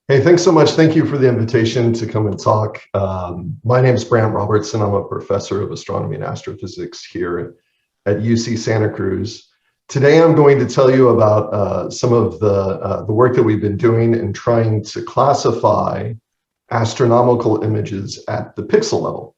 Hey, thanks so much. Thank you for the invitation to come and talk. My name is Brant Robertson. I'm a professor of astronomy and astrophysics here at UC Santa Cruz. Today, I'm going to tell you about some of the work that we've been doing in trying to classify astronomical images at the pixel level.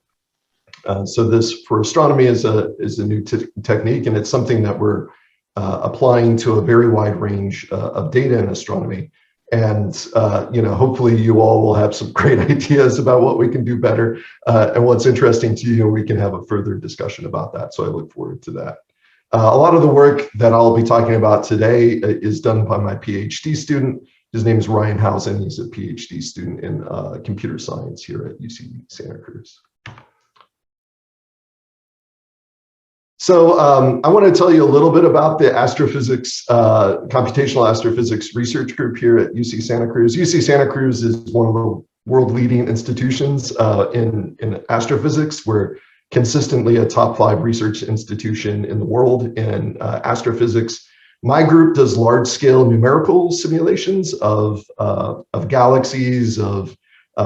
So this, for astronomy, is a new technique, and it's something that we're applying to a very wide range of data in astronomy. And hopefully you all will have some great ideas about what we can do better and what's interesting to you. We can have a further discussion about that. So I look forward to that. A lot of the work that I'll be talking about today is done by my PhD student. His name is Ryan Housen. He's a PhD student in computer science here at UC Santa Cruz. So I want to tell you a little bit about the astrophysics, computational astrophysics research group here at UC Santa Cruz. UC Santa Cruz is one of the world leading institutions in astrophysics. We're consistently a top 5 research institution in the world in astrophysics. My group does large scale numerical simulations of galaxies, of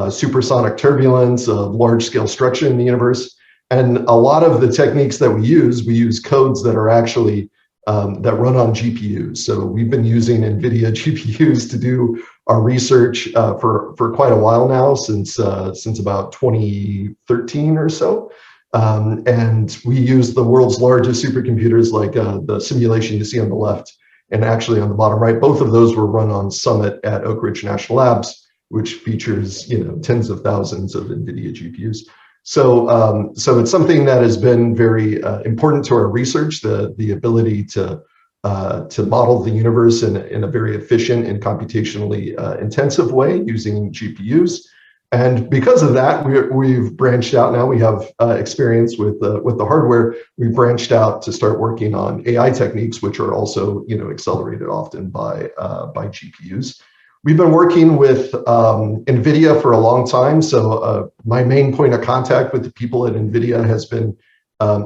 supersonic turbulence, of large scale structure in the universe. And a lot of the techniques that we use codes that are actually, that run on GPUs. So we've been using NVIDIA GPUs to do our research for quite a while now, since about 2013 or so. And we use the world's largest supercomputers, like the simulation you see on the left and actually on the bottom right. Both of those were run on Summit at Oak Ridge National Labs, which features tens of thousands of NVIDIA GPUs. So, so it's something that has been very important to our research, the ability to model the universe in a very efficient and computationally intensive way using GPUs. And because of that, we've branched out. Now we have experience with the hardware. We've branched out to start working on AI techniques, which are also accelerated often by GPUs. We've been working with NVIDIA for a long time. So my main point of contact with the people at NVIDIA has been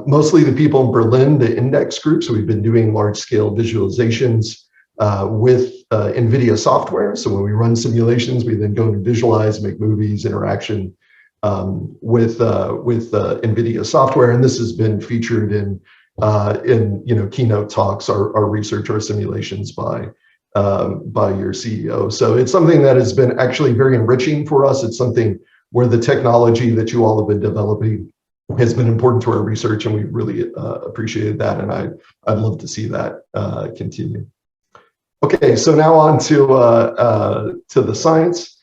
mostly the people in Berlin, the index group. So we've been doing large scale visualizations with NVIDIA software. So when we run simulations, we then go and visualize, make movies, interaction with NVIDIA software. And this has been featured in keynote talks, our research, our simulations by your CEO. So it's something that has been actually very enriching for us. It's something where the technology that you all have been developing has been important to our research, and we really appreciated that. And I'd love to see that continue. Okay, so now on to the science.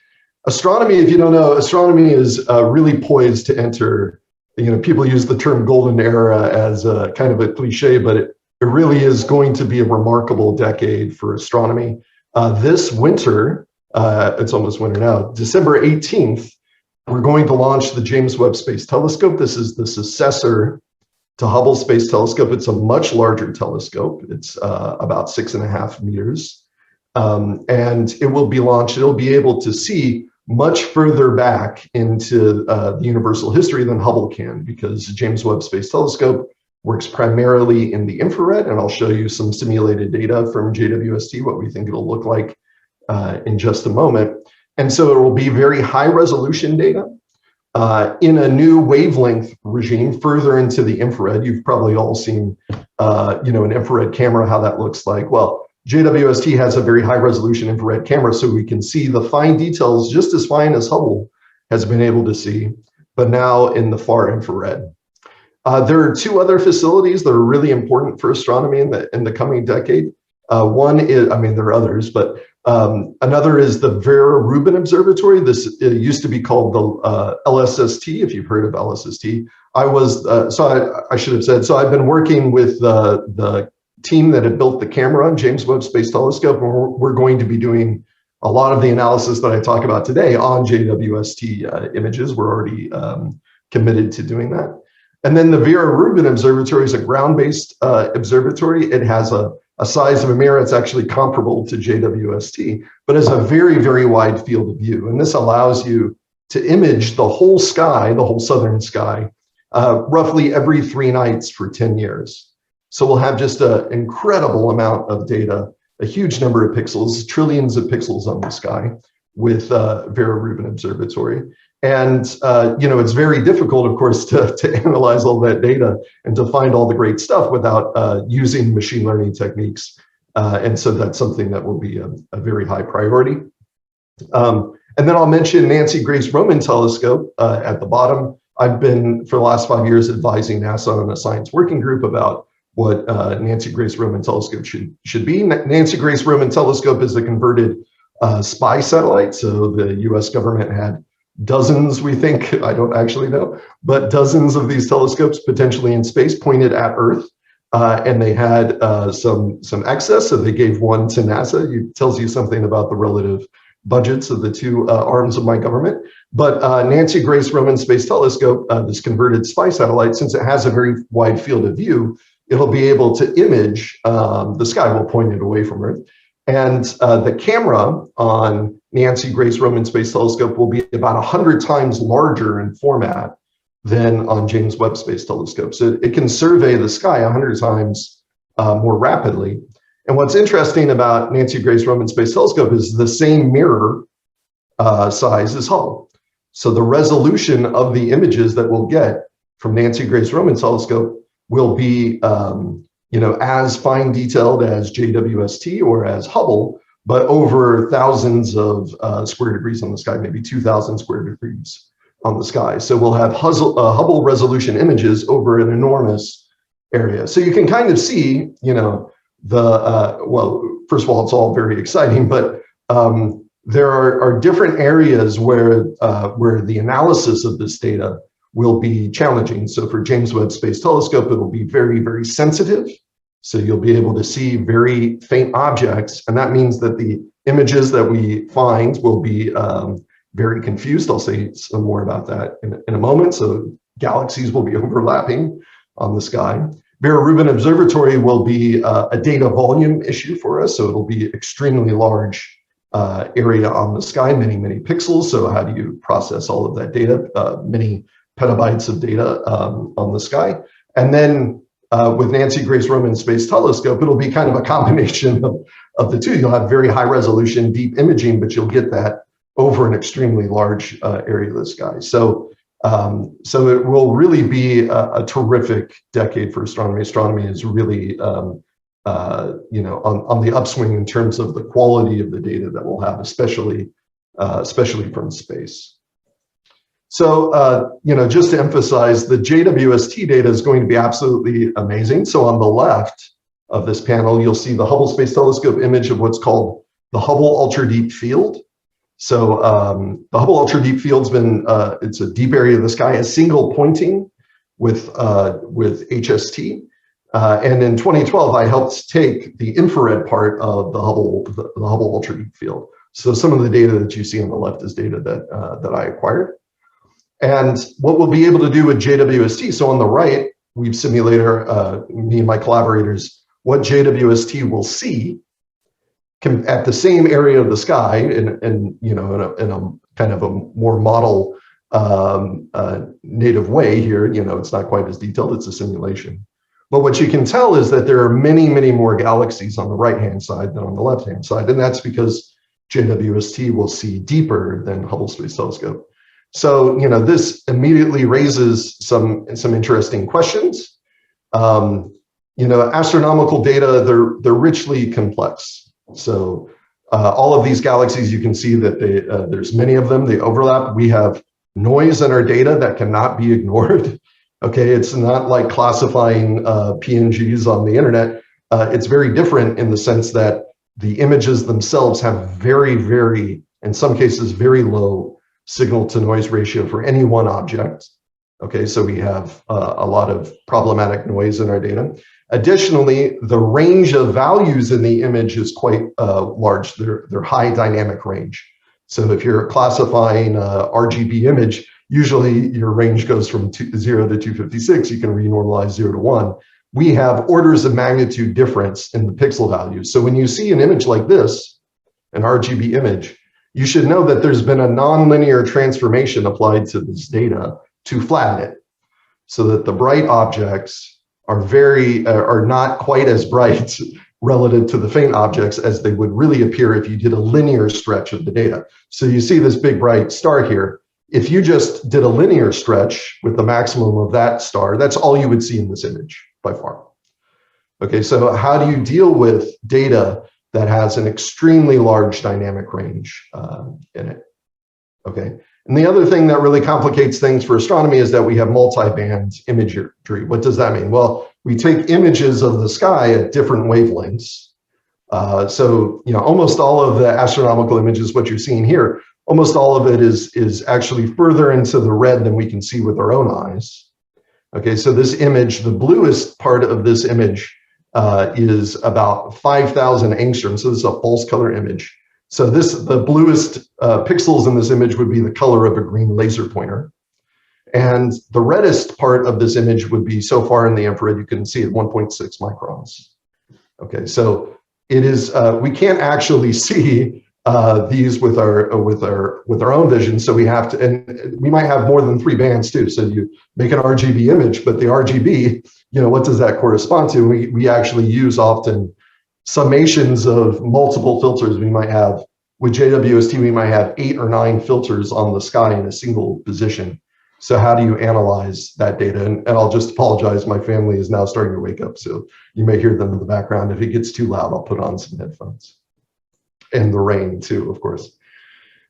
Astronomy, if you don't know, astronomy is really poised to enter, people use the term golden era as a kind of a cliche, but it really is going to be a remarkable decade for astronomy. This winter, it's almost winter now, December 18th, we're going to launch the James Webb Space Telescope. This is the successor to Hubble Space Telescope. It's a much larger telescope. It's about 6.5 meters. And it will be launched, it'll be able to see much further back into the universal history than Hubble can, because the James Webb Space Telescope works primarily in the infrared, and I'll show you some simulated data from JWST, what we think it'll look like in just a moment. And so it will be very high resolution data in a new wavelength regime further into the infrared. You've probably all seen an infrared camera, how that looks like. Well, JWST has a very high resolution infrared camera, so we can see the fine details just as fine as Hubble has been able to see, but now in the far infrared. There are 2 other facilities that are really important for astronomy in the coming decade. One is, there are others, but another is the Vera Rubin Observatory. This used to be called the LSST, if you've heard of LSST. I should have said, so I've been working with the team that had built the camera on James Webb Space Telescope, and we're going to be doing a lot of the analysis that I talk about today on JWST images. We're already committed to doing that. And then the Vera Rubin Observatory is a ground-based observatory. It has a size of a mirror. It's actually comparable to JWST, but has a very, very wide field of view. And this allows you to image the whole sky, the whole southern sky, roughly every 3 nights for 10 years. So we'll have just an incredible amount of data, a huge number of pixels, trillions of pixels on the sky. with Vera Rubin Observatory. And it's very difficult, of course, to analyze all that data and to find all the great stuff without using machine learning techniques. And so that's something that will be a very high priority. And then I'll mention Nancy Grace Roman Telescope at the bottom. I've been, for the last 5 years, advising NASA on a science working group about what Nancy Grace Roman Telescope should be. Nancy Grace Roman Telescope is a converted spy satellite. So the US government had dozens, we think, I don't actually know, but dozens of these telescopes potentially in space pointed at Earth. And they had some excess, so they gave one to NASA. It tells you something about the relative budgets of the two arms of my government. But Nancy Grace Roman Space Telescope, this converted spy satellite, since it has a very wide field of view, it'll be able to image the sky. We'll point it away from Earth. And the camera on Nancy Grace Roman Space Telescope will be about 100 times larger in format than on James Webb Space Telescope. So it can survey the sky 100 times more rapidly. And what's interesting about Nancy Grace Roman Space Telescope is the same mirror size as Hubble. So the resolution of the images that we'll get from Nancy Grace Roman Telescope will be as fine detailed as JWST or as Hubble, but over thousands of square degrees on the sky, maybe 2,000 square degrees on the sky. So we'll have Hubble resolution images over an enormous area. So you can kind of see, well, first of all, it's all very exciting, but there are different areas where the analysis of this data will be challenging. So for James Webb Space Telescope, it'll be very, very sensitive. So you'll be able to see very faint objects. And that means that the images that we find will be very confused. I'll say some more about that in a moment. So galaxies will be overlapping on the sky. Vera Rubin Observatory will be a data volume issue for us. So it'll be extremely large area on the sky, many, many pixels. So how do you process all of that data? Many petabytes of data on the sky. And then with Nancy Grace Roman Space Telescope, it'll be kind of a combination of the two. You'll have very high resolution, deep imaging, but you'll get that over an extremely large area of the sky. So it will really be a terrific decade for astronomy. Astronomy is really, on the upswing in terms of the quality of the data that we'll have, especially from space. So, just to emphasize, the JWST data is going to be absolutely amazing. So on the left of this panel, you'll see the Hubble Space Telescope image of what's called the Hubble Ultra Deep Field. So the Hubble Ultra Deep Field's been, it's a deep area of the sky, a single pointing with HST. And in 2012, I helped take the infrared part of the Hubble Ultra Deep Field. So some of the data that you see on the left is data that I acquired. And what we'll be able to do with JWST, so on the right, we've simulated, me and my collaborators, what JWST will see at the same area of the sky in a kind of a more model native way here. It's not quite as detailed, it's a simulation. But what you can tell is that there are many, many more galaxies on the right-hand side than on the left-hand side. And that's because JWST will see deeper than Hubble Space Telescope. So, this immediately raises some interesting questions. Astronomical data, they're richly complex. So all of these galaxies, you can see that there's many of them, they overlap. We have noise in our data that cannot be ignored. Okay, it's not like classifying PNGs on the internet. It's very different in the sense that the images themselves have very, very, in some cases, very low signal to noise ratio for any one object. Okay, so we have a lot of problematic noise in our data. Additionally, the range of values in the image is quite large. They're high dynamic range. So if you're classifying a RGB image, usually your range goes from 0 to 256. You can renormalize 0 to 1. We have orders of magnitude difference in the pixel values. So when you see an image like this, an RGB image, you should know that there's been a nonlinear transformation applied to this data to flatten it, so that the bright objects are not quite as bright relative to the faint objects as they would really appear if you did a linear stretch of the data. So you see this big bright star here. If you just did a linear stretch with the maximum of that star, that's all you would see in this image by far. Okay, so how do you deal with data that has an extremely large dynamic range in it? Okay, and the other thing that really complicates things for astronomy is that we have multi-band imagery. What does that mean? Well, we take images of the sky at different wavelengths. So, you know, almost all of the astronomical images, what you're seeing here, almost all of it is actually further into the red than we can see with our own eyes. Okay, so this image, the bluest part of this image is about 5,000 angstrom. So this is a false color image. So the bluest pixels in this image would be the color of a green laser pointer. And the reddest part of this image would be so far in the infrared, you can see at 1.6 microns. Okay, so it is, we can't actually see these with our own vision. So we have to, and we might have more than 3 bands too. So you make an RGB image, but the RGB, you know, what does that correspond to? We actually use often summations of multiple filters. We might have, with JWST, we might have 8 or 9 filters on the sky in a single position. So how do you analyze that data? And I'll just apologize, my family is now starting to wake up, so you may hear them in the background. If it gets too loud, I'll put on some headphones. And the rain too, of course.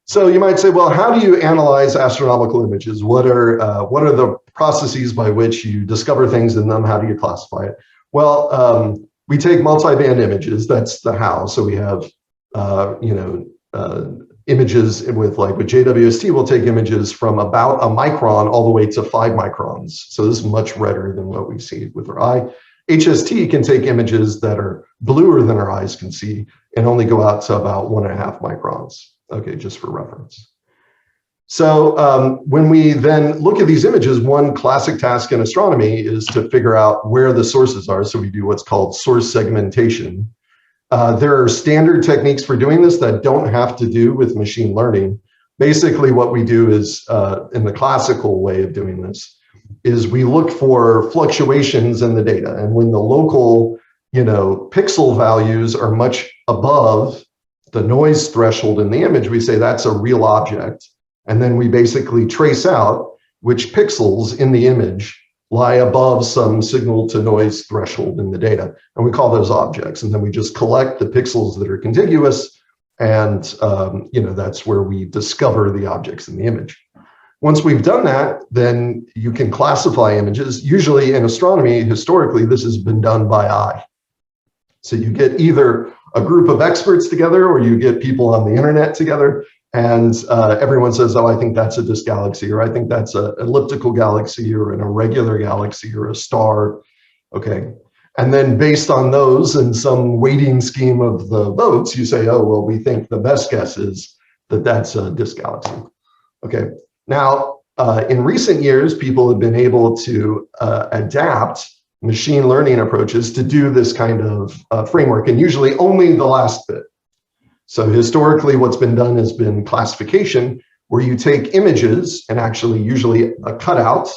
So you might say, well, how do you analyze astronomical images? What are the processes by which you discover things in them? How do you classify it? Well, we take multi-band images, that's the how. So we have, images with JWST, we'll take images from about a micron all the way to 5 microns. So this is much redder than what we see with our eye. HST can take images that are bluer than our eyes can see and only go out to about 1.5 microns. Okay, just for reference. So when we then look at these images, one classic task in astronomy is to figure out where the sources are. So we do what's called source segmentation. There are standard techniques for doing this that don't have to do with machine learning. Basically, what we do is, in the classical way of doing this, is we look for fluctuations in the data. And when the local, pixel values are much above the noise threshold in the image, we say that's a real object. And then we basically trace out which pixels in the image lie above some signal to noise threshold in the data. And we call those objects. And then we just collect the pixels that are contiguous. And that's where we discover the objects in the image. Once we've done that, then you can classify images. Usually in astronomy, historically, this has been done by eye. So you get either a group of experts together or you get people on the internet together, and everyone says, oh, I think that's a disk galaxy, or I think that's an elliptical galaxy, or an irregular galaxy, or a star. Okay. And then based on those and some weighting scheme of the votes, you say, oh, well, we think the best guess is that that's a disk galaxy. Okay. Now, in recent years, people have been able to adapt machine learning approaches to do this kind of framework, and usually only the last bit. So historically, what's been done has been classification, where you take images and actually usually a cutout,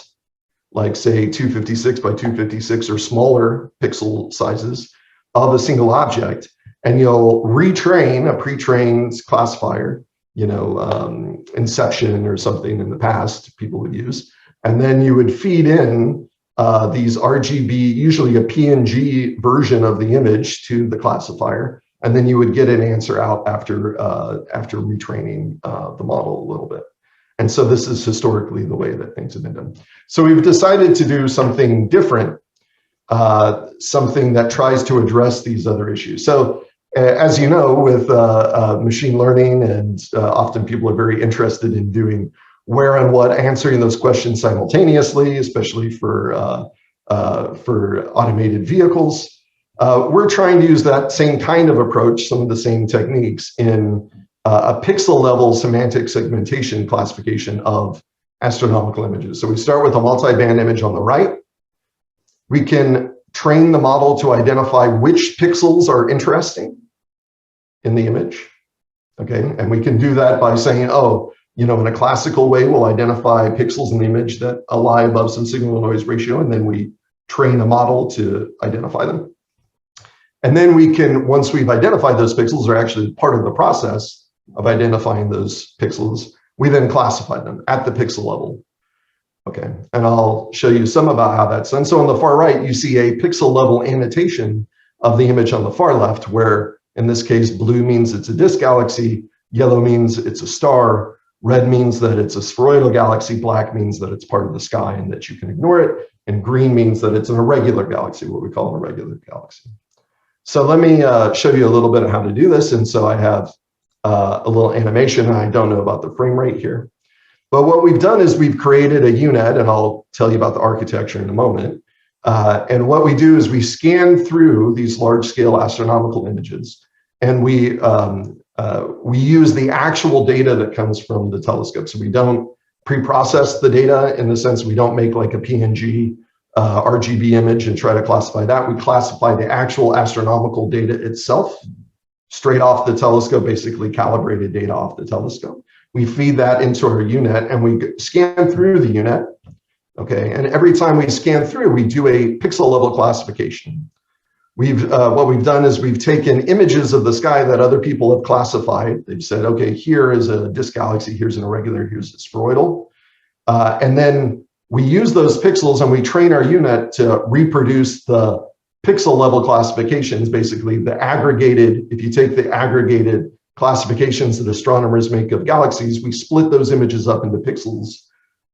like say 256 by 256 or smaller pixel sizes of a single object, and you'll retrain a pre-trained classifier, Inception or something in the past people would use, and then you would feed in these RGB, usually a PNG version of the image to the classifier, and then you would get an answer out after retraining the model a little bit. And so this is historically the way that things have been done. So we've decided to do something different, something that tries to address these other issues. So as you know, with machine learning, and often people are very interested in doing where and what, answering those questions simultaneously, especially for automated vehicles. We're trying to use that same kind of approach, some of the same techniques, in a pixel level semantic segmentation classification of astronomical images. So we start with a multi-band image on the right. We can train the model to identify which pixels are interesting in the image. Okay, and we can do that by saying, oh, in a classical way, we'll identify pixels in the image that lie above some signal to noise ratio, and then we train a model to identify them. And then we can, once we've identified those pixels, or actually part of the process of identifying those pixels, we then classify them at the pixel level. Okay, and I'll show you some about how that's done. So on the far right, you see a pixel level annotation of the image on the far left, where in this case, blue means it's a disk galaxy, yellow means it's a star, red means that it's a spheroidal galaxy, black means that it's part of the sky and that you can ignore it, and green means that it's an irregular galaxy, what we call an irregular galaxy. So let me show you a little bit of how to do this. And so I have a little animation. I don't know about the frame rate here. But what we've done is we've created a UNet, and I'll tell you about the architecture in a moment. And what we do is we scan through these large-scale astronomical images, and we use the actual data that comes from the telescope. So we don't pre-process the data in the sense we don't make like a PNG RGB image and try to classify that. We classify the actual astronomical data itself straight off the telescope, basically calibrated data off the telescope. We feed that into our UNet and we scan through the UNet. Okay, and every time we scan through, we do a pixel level classification. What we've done is we've taken images of the sky that other people have classified. They've said, okay, here is a disk galaxy, here's an irregular, here's a spheroidal. And then we use those pixels and we train our UNet to reproduce the pixel level classifications, basically the aggregated, if you take the aggregated classifications that astronomers make of galaxies, we split those images up into pixels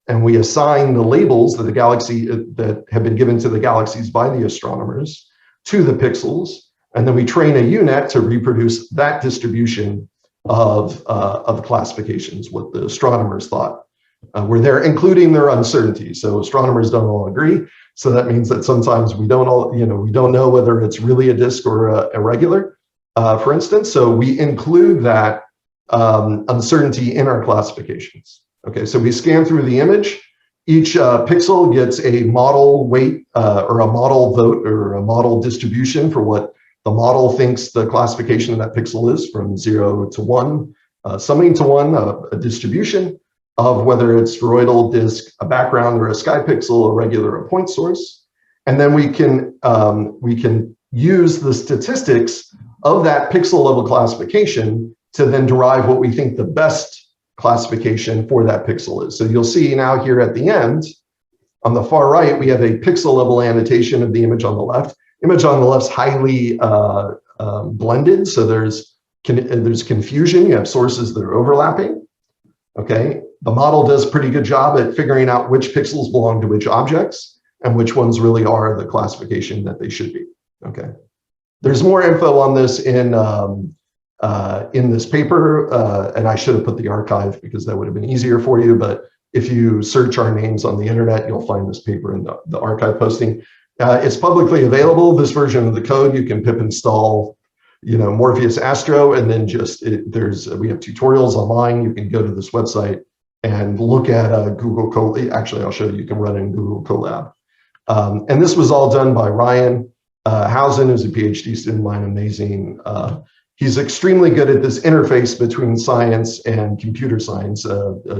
and we assign the labels that the galaxy that have been given to the galaxies by the astronomers to the pixels, and then we train a UNet to reproduce that distribution of classifications, what the astronomers thought were there, including their uncertainty. So astronomers don't all agree. So that means that sometimes we don't all, we don't know whether it's really a disk or a irregular, for instance. So we include that uncertainty in our classifications. Okay, so we scan through the image. Each pixel gets a model weight or a model vote or a model distribution for what the model thinks the classification of that pixel is, from 0 to 1, summing to 1, a distribution of whether it's spheroidal, disk, a background, or a sky pixel, a regular, a point source. And then we can use the statistics of that pixel level classification to then derive what we think the best classification for that pixel is. So you'll see now here at the end, on the far right, we have a pixel level annotation of the image on the left. Image on the left's highly blended, so there's confusion. You have sources that are overlapping. Okay, the model does a pretty good job at figuring out which pixels belong to which objects and which ones really are the classification that they should be. Okay, there's more info on this in this paper, and I should have put the archive because that would have been easier for you, but if you search our names on the internet, you'll find this paper in the archive posting. It's publicly available, this version of the code. You can pip install, Morpheus Astro, and then we have tutorials online. You can go to this website and look at Google Colab. Actually, I'll show you, you can run in Google Colab. And this was all done by Ryan Housen, who's a PhD student of mine, amazing. He's extremely good at this interface between science and computer science,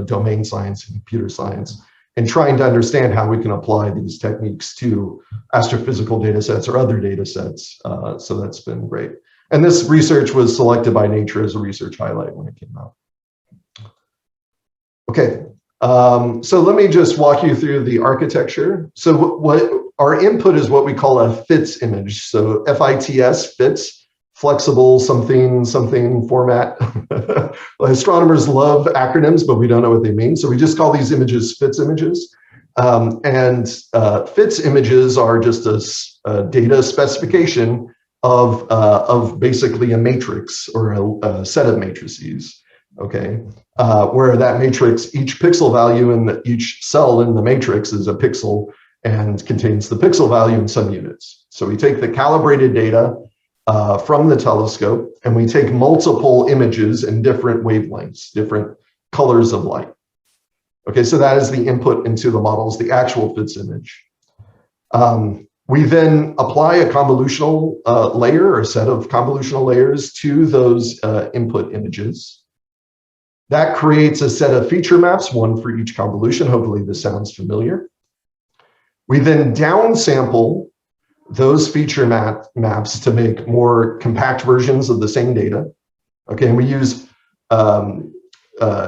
domain science and computer science, and trying to understand how we can apply these techniques to astrophysical data sets or other data sets. So that's been great. And this research was selected by Nature as a research highlight when it came out. Okay, so let me just walk you through the architecture. So what our input is what we call a FITS image. So FITS, FITS. Flexible something format. Astronomers love acronyms, but we don't know what they mean. So we just call these images FITS images. FITS images are just a data specification of basically a matrix or a set of matrices. Okay, where that matrix, each pixel value in each cell in the matrix is a pixel and contains the pixel value in some units. So we take the calibrated data from the telescope, and we take multiple images in different wavelengths, different colors of light. Okay, so that is the input into the models, the actual FITS image. We then apply a convolutional layer or a set of convolutional layers to those input images. That creates a set of feature maps, one for each convolution. Hopefully this sounds familiar. We then downsample those feature maps to make more compact versions of the same data. Okay, and we use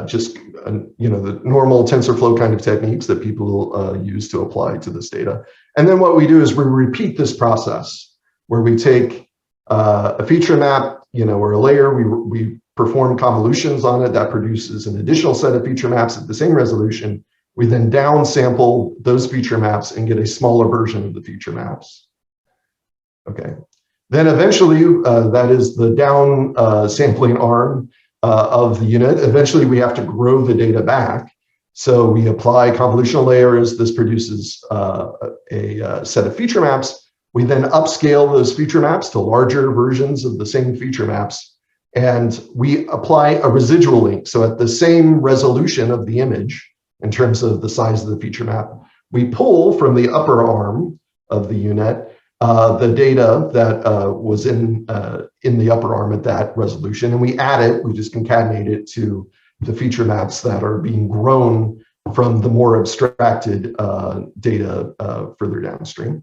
just the normal TensorFlow kind of techniques that people use to apply to this data. And then what we do is we repeat this process where we take a feature map, or a layer, we perform convolutions on it that produces an additional set of feature maps at the same resolution. We then downsample those feature maps and get a smaller version of the feature maps. Okay, then eventually, that is the down sampling arm of the unit. Eventually, we have to grow the data back. So we apply convolutional layers. This produces a set of feature maps. We then upscale those feature maps to larger versions of the same feature maps. And we apply a residual link. So at the same resolution of the image, in terms of the size of the feature map, we pull from the upper arm of the unit the data that was in the upper arm at that resolution, and we add it, we just concatenate it to the feature maps that are being grown from the more abstracted data further downstream.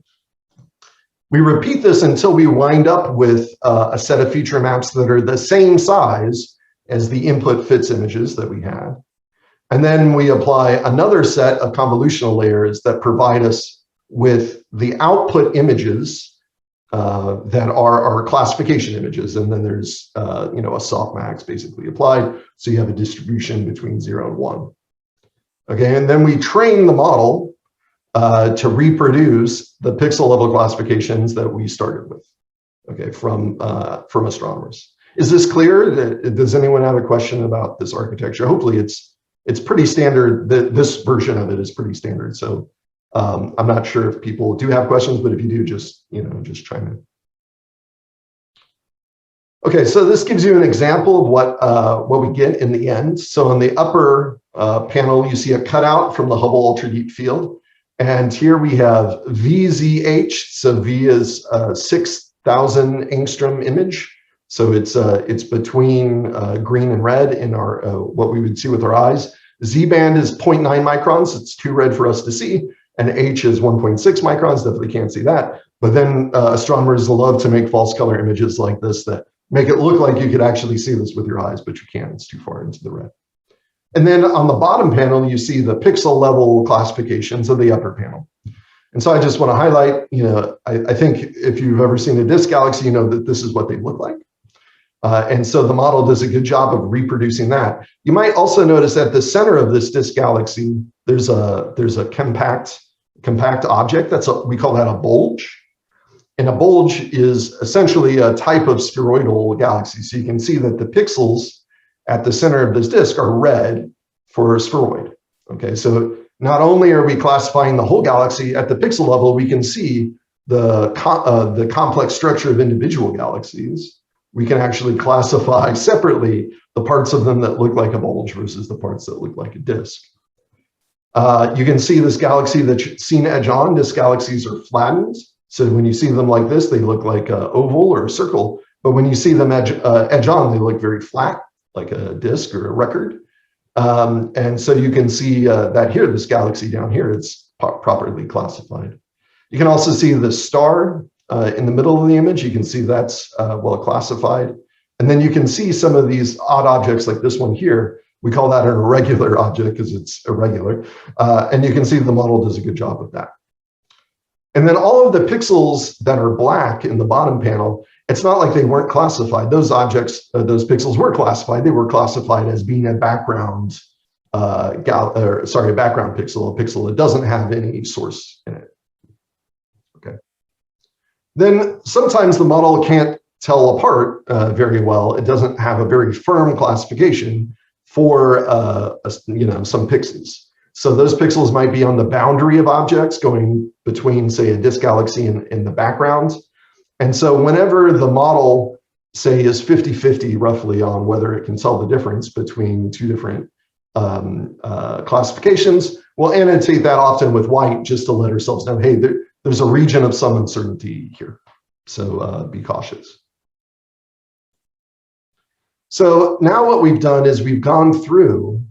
We repeat this until we wind up with a set of feature maps that are the same size as the input fits images that we had. And then we apply another set of convolutional layers that provide us with the output images that are our classification images. And then there's a softmax basically applied. So you have a distribution between 0 and 1. Okay, and then we train the model to reproduce the pixel level classifications that we started with, okay, from astronomers. Is this clear? Does anyone have a question about this architecture? Hopefully it's pretty standard. This version of it is pretty standard. So I'm not sure if people do have questions, but if you do, just chime in. Okay, so this gives you an example of what we get in the end. So on the upper panel, you see a cutout from the Hubble Ultra Deep Field. And here we have VZH. So V is 6,000 angstrom image. So it's between green and red in our what we would see with our eyes. Z band is 0.9 microns. It's too red for us to see. And H is 1.6 microns. Definitely can't see that. But then astronomers love to make false color images like this that make it look like you could actually see this with your eyes, but you can't. It's too far into the red. And then on the bottom panel, you see the pixel level classifications of the upper panel. And so I just want to highlight, I think if you've ever seen a disk galaxy, you know that this is what they look like. And so the model does a good job of reproducing that. You might also notice at the center of this disk galaxy, there's a compact object. We call that a bulge. And a bulge is essentially a type of spheroidal galaxy. So you can see that the pixels at the center of this disk are red for a spheroid. Okay, so not only are we classifying the whole galaxy at the pixel level, we can see the complex structure of individual galaxies. We can actually classify separately the parts of them that look like a bulge versus the parts that look like a disk. You can see this galaxy that's seen edge on. Disk galaxies are flattened. So when you see them like this, they look like an oval or a circle. But when you see them edge on, they look very flat, like a disk or a record. And so you can see that here, this galaxy down here, it's properly classified. You can also see the star in the middle of the image. You can see that's well classified. And then you can see some of these odd objects like this one here. We call that an irregular object because it's irregular. And you can see the model does a good job of that. And then all of the pixels that are black in the bottom panel, it's not like they weren't classified. Those objects, those pixels were classified. They were classified as being a background, a background pixel, a pixel that doesn't have any source in it. Okay. Then sometimes the model can't tell apart very well. It doesn't have a very firm classification for some pixels. So those pixels might be on the boundary of objects going between, say, a disk galaxy and the background. And so whenever the model, say, is 50-50 roughly on whether it can tell the difference between two different classifications, we'll annotate that often with white just to let ourselves know, hey, there's a region of some uncertainty here. So be cautious. So now what we've done is we've gone through,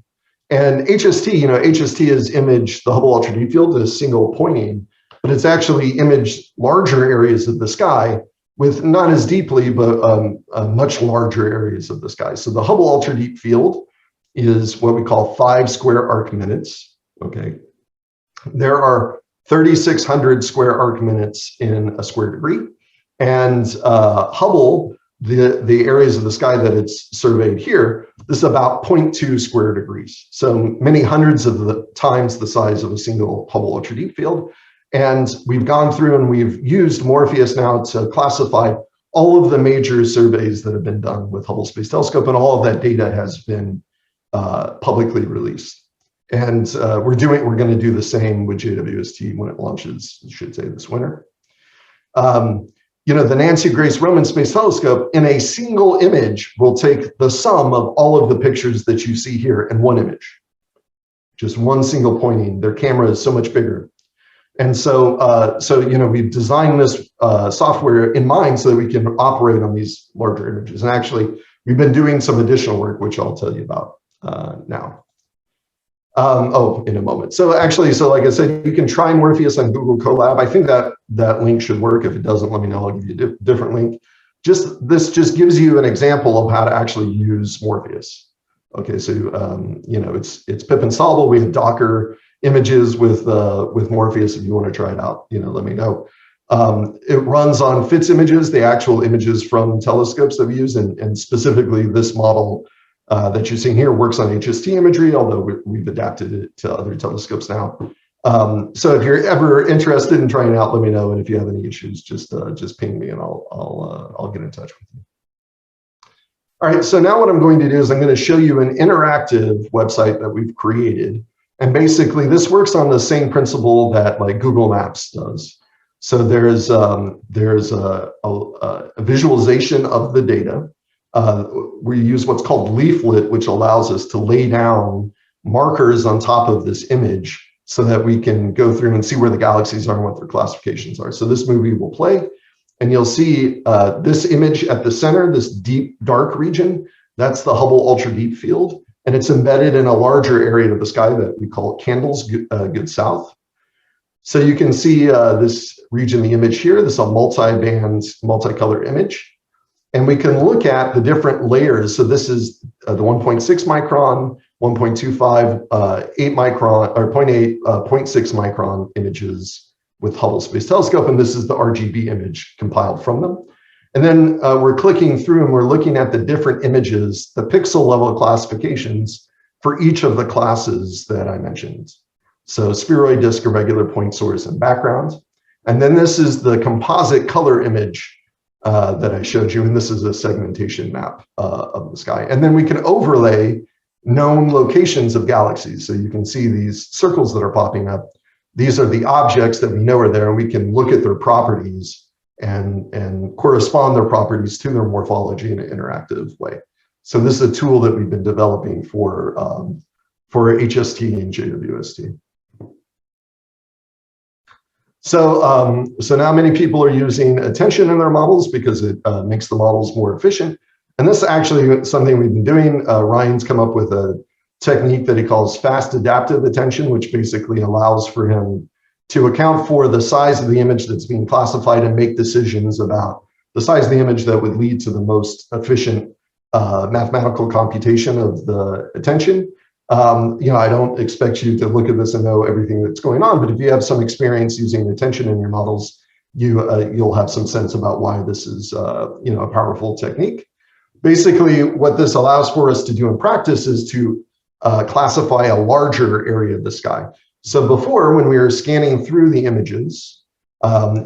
and HST, HST is image the Hubble Ultra Deep Field as single pointing. but it's actually imaged larger areas of the sky with not as deeply, but much larger areas of the sky. So the Hubble Ultra Deep Field is what we call 5 square arc minutes, okay? There are 3,600 square arc minutes in a square degree. And Hubble, the areas of the sky that it's surveyed here, this is about 0.2 square degrees. So many hundreds of the times the size of a single Hubble Ultra Deep Field. And we've gone through and we've used Morpheus now to classify all of the major surveys that have been done with Hubble Space Telescope, and all of that data has been publicly released. And we're going to do the same with JWST when it launches, I should say, this winter. You know, the Nancy Grace Roman Space Telescope in a single image will take the sum of all of the pictures that you see here in one image. Just one single pointing. Their camera is so much bigger. And so, you know, we've designed this software in mind so that we can operate on these larger images. And actually, we've been doing some additional work, which I'll tell you about now. In a moment. So actually, like I said, you can try Morpheus on Google Colab. I think that link should work. If it doesn't, let me know. I'll give you a different link. This just gives you an example of how to actually use Morpheus. Okay, so you know, it's pip installable. We have Docker images with Morpheus. If you want to try it out, you know, let me know. It runs on FITS images, the actual images from telescopes that we use, and specifically this model that you're seeing here works on HST imagery, although we've adapted it to other telescopes now. So if you're ever interested in trying it out, let me know. And if you have any issues, just ping me and I'll get in touch with you. All right, so now what I'm going to do is I'm going to show you an interactive website that we've created. And basically this works on the same principle that like Google Maps does. So there's a visualization of the data. We use what's called leaflet, which allows us to lay down markers on top of this image so that we can go through and see where the galaxies are and what their classifications are. So this movie will play, and you'll see this image at the center, this deep dark region, that's the Hubble Ultra Deep Field, and it's embedded in a larger area of the sky that we call CANDELS, good south. So you can see this region, the image here, this is a multi-band, multicolor image. And we can look at the different layers. So this is the 1.6 micron, 1.25, 8 micron, or 0.8, 0.6 micron images with Hubble Space Telescope. And this is the RGB image compiled from them. And then we're clicking through and we're looking at the different images, the pixel level classifications for each of the classes that I mentioned. So spheroid, disk, irregular, point source, and background. And then this is the composite color image that I showed you, and this is a segmentation map of the sky. And then we can overlay known locations of galaxies. So you can see these circles that are popping up. These are the objects that we know are there, and we can look at their properties and correspond their properties to their morphology in an interactive way. So this is a tool that we've been developing for HST and JWST. So now many people are using attention in their models because it makes the models more efficient. And this is actually something we've been doing. Ryan's come up with a technique that he calls fast adaptive attention, which basically allows for him to account for the size of the image that's being classified and make decisions about the size of the image that would lead to the most efficient mathematical computation of the attention. You know, I don't expect you to look at this and know everything that's going on, but if you have some experience using attention in your models, you'll have some sense about why this is you know, a powerful technique. Basically, what this allows for us to do in practice is to classify a larger area of the sky. So before, when we were scanning through the images,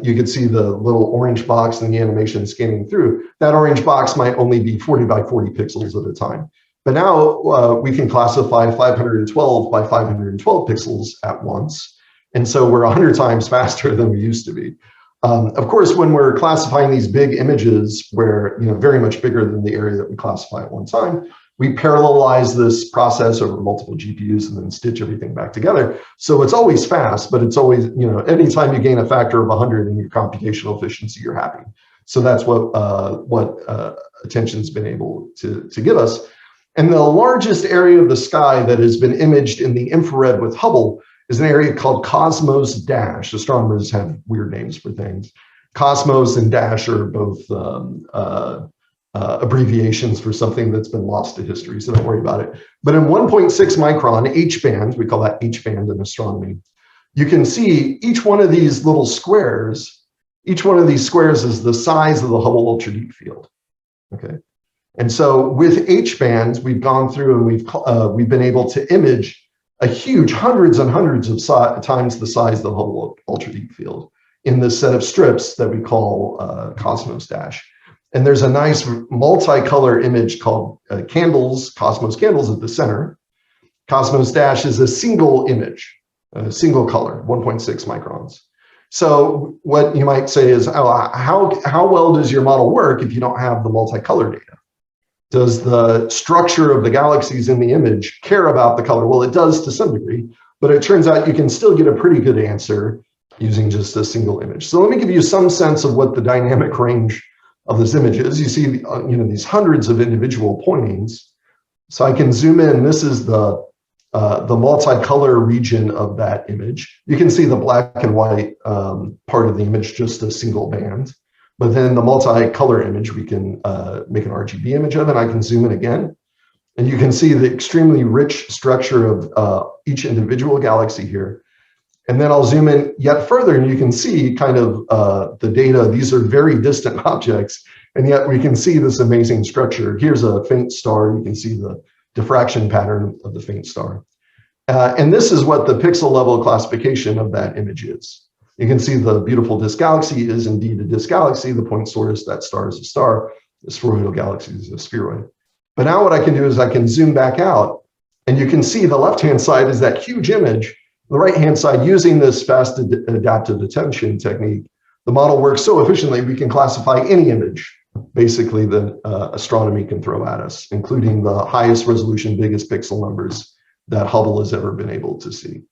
you could see the little orange box in the animation scanning through. That orange box might only be 40 by 40 pixels at a time. But now we can classify 512 by 512 pixels at once. And so we're 100 times faster than we used to be. Of course, when we're classifying these big images where, you know, very much bigger than the area that we classify at one time, we parallelize this process over multiple GPUs and then stitch everything back together. So it's always fast, but it's always, you know, anytime you gain a factor of 100 in your computational efficiency, you're happy. So that's what attention's been able to give us. And the largest area of the sky that has been imaged in the infrared with Hubble is an area called Cosmos Dash. Astronomers have weird names for things. Cosmos and Dash are both abbreviations for something that's been lost to history, so don't worry about it. But in 1.6 micron H-band, we call that H-band in astronomy, you can see each one of these little squares, each one of these squares is the size of the Hubble Ultra Deep Field, okay? And so with H-bands, we've gone through and we've been able to image a huge hundreds and hundreds of times the size of the Hubble Ultra Deep Field in this set of strips that we call Cosmos Dash. And there's a nice multicolor image called CANDELS, Cosmos CANDELS at the center. Cosmos Dash is a single image, a single color, 1.6 microns. So what you might say is, oh, how well does your model work if you don't have the multicolor data? Does the structure of the galaxies in the image care about the color? Well, it does to some degree, but it turns out you can still get a pretty good answer using just a single image. So let me give you some sense of what the dynamic range of this image is. You see, these hundreds of individual pointings. So I can zoom in. This is the multicolor region of that image. You can see the black and white part of the image, just a single band. But then the multicolor image, we can make an RGB image of, and I can zoom in again. And you can see the extremely rich structure of each individual galaxy here. And then I'll zoom in yet further, and you can see kind of the data. These are very distant objects, and yet we can see this amazing structure. Here's a faint star. You can see the diffraction pattern of the faint star. And this is what the pixel level classification of that image is. You can see the beautiful disk galaxy is indeed a disk galaxy. The point source, that star is a star. The spheroidal galaxy is a spheroid. But now what I can do is I can zoom back out, and you can see the left-hand side is that huge image. The right-hand side, using this fast adaptive attention technique, the model works so efficiently we can classify any image, basically, that astronomy can throw at us, including the highest resolution, biggest pixel numbers that Hubble has ever been able to see.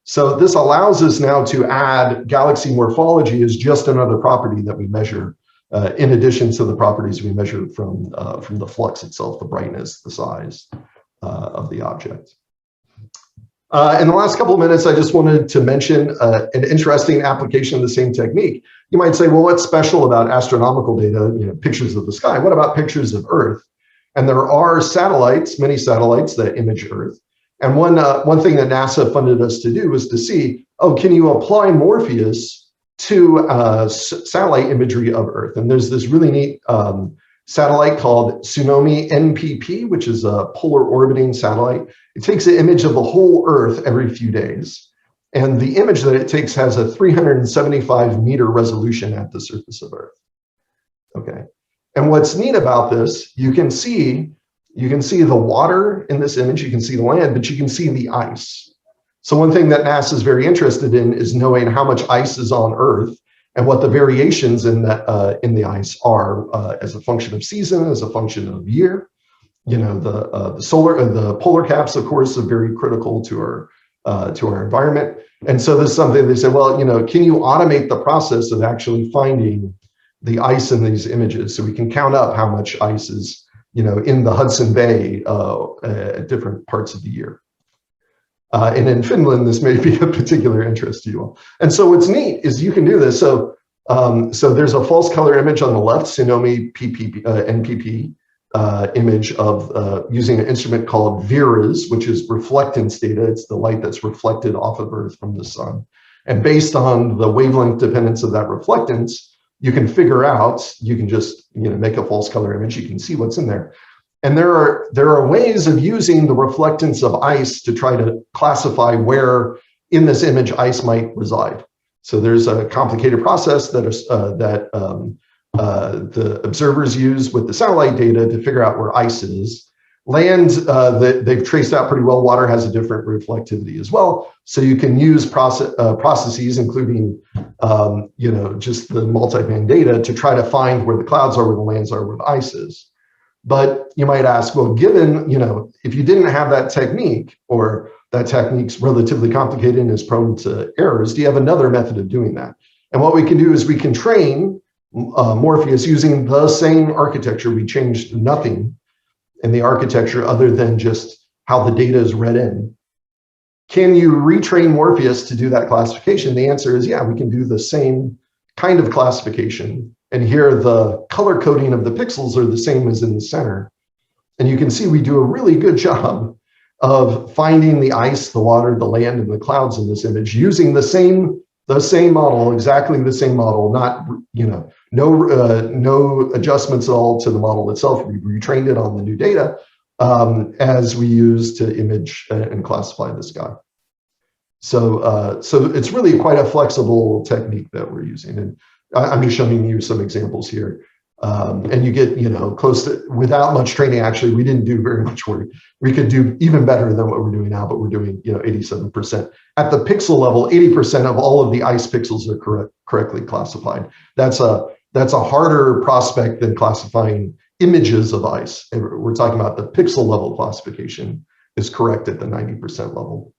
So this allows us now to add galaxy morphology as just another property that we measure, in addition to the properties we measure from the flux itself, the brightness, the size of the object. In the last couple of minutes, I just wanted to mention an interesting application of the same technique. You might say, well, what's special about astronomical data, pictures of the sky? What about pictures of Earth? And there are satellites, many satellites that image Earth. And one thing that NASA funded us to do was to see, oh, can you apply Morpheus to satellite imagery of Earth? And there's this really neat satellite called Tsunami NPP, which is a polar orbiting satellite. It takes an image of the whole Earth every few days. And the image that it takes has a 375-meter resolution at the surface of Earth. Okay. And what's neat about this, you can see the water in this image, you can see the land, but you can see the ice. So one thing that NASA is very interested in is knowing how much ice is on Earth and what the variations in the ice are as a function of season, as a function of year. The polar caps, of course, are very critical to our environment. And so this is something they said, well, can you automate the process of actually finding the ice in these images so we can count up how much ice is in the Hudson Bay at different parts of the year. And in Finland, this may be of particular interest to you all. And so what's neat is you can do this. So there's a false color image on the left, Tsunami NPP image of using an instrument called VIRAS, which is reflectance data. It's the light that's reflected off of Earth from the sun. And based on the wavelength dependence of that reflectance, you can figure out, you can just make a false color image, you can see what's in there. And there are ways of using the reflectance of ice to try to classify where in this image ice might reside. So there's a complicated process that the observers use with the satellite data to figure out where ice is. Land, they've traced out pretty well. Water has a different reflectivity as well. So you can use processes, including, just the multiband data to try to find where the clouds are, where the lands are, where the ice is. But you might ask, well, given, if you didn't have that technique, or that technique's relatively complicated and is prone to errors, do you have another method of doing that? And what we can do is we can train Morpheus using the same architecture. We changed nothing in the architecture other than just how the data is read in. can you retrain Morpheus to do that classification? The answer is, yeah, we can do the same kind of classification. And here the color coding of the pixels are the same as in the center. And you can see we do a really good job of finding the ice, the water, the land, and the clouds in this image using the same model, exactly the same model, not, no adjustments at all to the model itself. We retrained it on the new data as we use to image and classify the sky. So it's really quite a flexible technique that we're using. And I'm just showing you some examples here. And you get, close to, without much training, actually, we didn't do very much work. We could do even better than what we're doing now, but we're doing, 87%. At the pixel level, 80% of all of the ice pixels are correctly classified. That's a harder prospect than classifying images of ice. We're talking about the pixel level classification is correct at the 90% level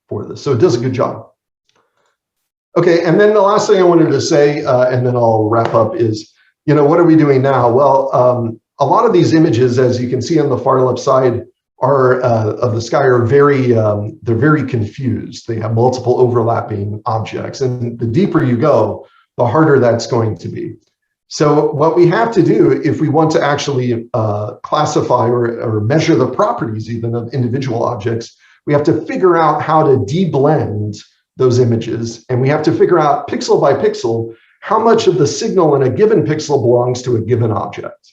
for this. So it does a good job. Okay, and then the last thing I wanted to say, and then I'll wrap up, is, what are we doing now? Well, a lot of these images, as you can see on the far left side, are of the sky are they're very confused. They have multiple overlapping objects, and the deeper you go, the harder that's going to be. So what we have to do if we want to actually classify or measure the properties even of individual objects, we have to figure out how to deblend those images, and we have to figure out pixel by pixel how much of the signal in a given pixel belongs to a given object.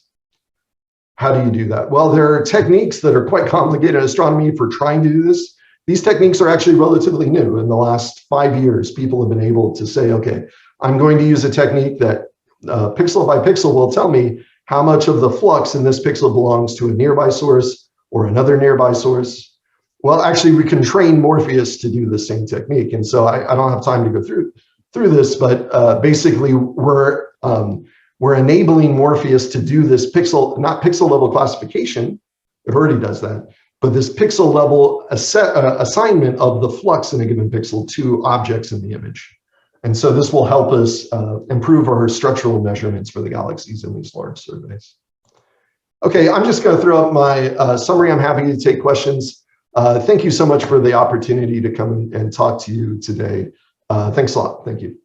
How do you do that? Well, there are techniques that are quite complicated in astronomy for trying to do this. These techniques are actually relatively new. In the last 5 years, people have been able to say, okay, I'm going to use a technique that pixel by pixel will tell me how much of the flux in this pixel belongs to a nearby source or another nearby source. Well, actually, we can train Morpheus to do the same technique. And so I don't have time to go through this, but basically we're enabling Morpheus to do this not pixel level classification, it already does that, but this pixel level assignment of the flux in a given pixel to objects in the image. And so this will help us improve our structural measurements for the galaxies in these large surveys. Okay, I'm just going to throw up my summary. I'm happy to take questions. Thank you so much for the opportunity to come and talk to you today. Thanks a lot. Thank you.